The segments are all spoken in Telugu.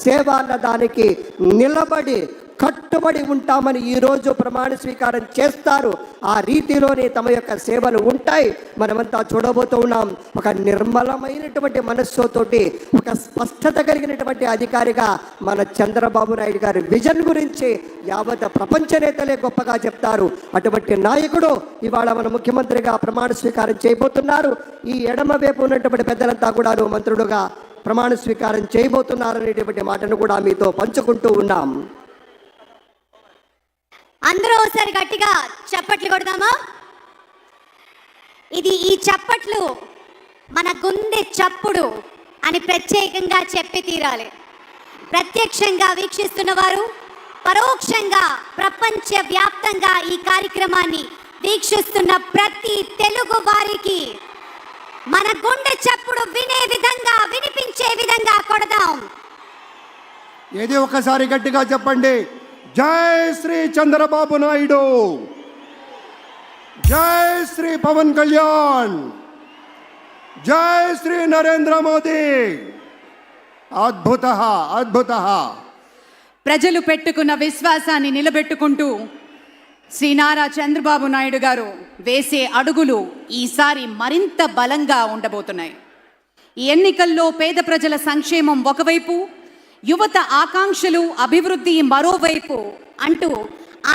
సేవ అన్న దానికి నిలబడి కట్టుబడి ఉంటామని ఈరోజు ప్రమాణ స్వీకారం చేస్తారు. ఆ రీతిలోనే తమ యొక్క సేవలు ఉంటాయి. మనమంతా చూడబోతూ ఉన్నాం. ఒక నిర్మలమైనటువంటి మనస్సుతోటి ఒక స్పష్టత కలిగినటువంటి అధికారిగా మన చంద్రబాబు నాయుడు గారి విజన్ గురించి యావత్ ప్రపంచ నేతలే గొప్పగా చెప్తారు. అటువంటి నాయకుడు ఇవాళ మన ముఖ్యమంత్రిగా ప్రమాణ స్వీకారం చేయబోతున్నారు. ఈ ఎడమ వైపు ఉన్నటువంటి పెద్దలంతా కూడా మంత్రులుగా ప్రమాణ స్వీకారం చేయబోతున్నారనేటువంటి మాటను కూడా మీతో పంచుకుంటూ ఉన్నాం. అందరూ ఒకసారి గట్టిగా చప్పట్లు కొడదామా? ఈ చప్పట్లు మన గుండె చప్పుడు అని ప్రత్యేకంగా చెప్పి తీరాలి. ప్రత్యక్షంగా వీక్షిస్తున్న వారు, పరోక్షంగా ప్రపంచ వ్యాప్తంగా ఈ కార్యక్రమాన్ని వీక్షిస్తున్న ప్రతి తెలుగు వారికి మన గుండె చప్పుడు వినే విధంగా, వినిపించే విధంగా కొడదాం. ఏది ఒకసారి గట్టిగా చెప్పండి. జై శ్రీ చంద్రబాబు నాయుడు, జై శ్రీ పవన్ కళ్యాణ్, జై శ్రీ నరేంద్ర మోదీ. అద్భుత అద్భుత. ప్రజలు పెట్టుకున్న విశ్వాసాన్ని నిలబెట్టుకుంటూ శ్రీ నారా చంద్రబాబు నాయుడు గారు వేసే అడుగులు ఈసారి మరింత బలంగా ఉండబోతున్నాయి. ఈ ఎన్నికల్లో పేద ప్రజల సంక్షేమం ఒకవైపు, యువత ఆకాంక్షలు, అభివృద్ధి మరోవైపు అంటూ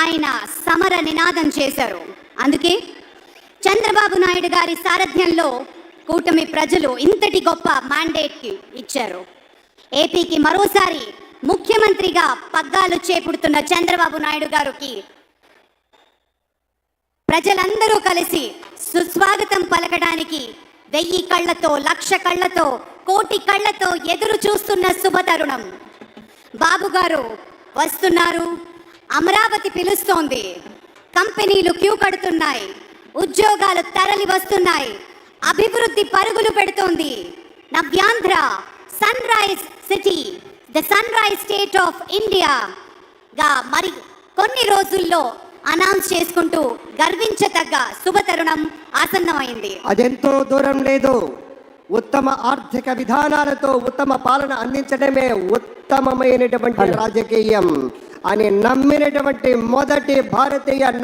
ఆయన సమర నినాదం చేశారు. అందుకే చంద్రబాబు నాయుడు గారి సారథ్యంలో కూటమి ప్రజలు ఇంతటి గొప్ప మ్యాండేట్కి ఇచ్చారు. ఏపీకి మరోసారి ముఖ్యమంత్రిగా పగ్గాలు చేపడుతున్న చంద్రబాబు నాయుడు గారికి ప్రజలందరూ కలిసి సుస్వాగతం పలకడానికి 1000 కళ్ళతో, 1,00,000 కళ్ళతో, 1,00,00,000 కళ్ళతో ఎదురు చూస్తున్న శుభతరుణం. బాబు గారు వస్తున్నారు. అమరావతి పిలుస్తోంది. కంపెనీలు క్యూ కడుతున్నాయి. ఉద్యోగాలు తరలి వస్తున్నాయి. అభివృద్ధి పరుగులు పెడుతోంది. Navyandhra, sunrise city, the sunrise state of ఇండియాగా మరి కొన్ని రోజుల్లో అనౌన్స్ చేసుకుంటూ గర్వించదగ్గ శుభతరుణం ఆసన్నమైంది. అదెంతో దూరం లేదు. ఉత్తమ ఆర్థిక విధానాలతో ఉత్తమ పాలన అందించడమే ఉత్తమమైనటువంటి రాజకీయం అని నమ్మినటువంటి మొదటి భారతీయ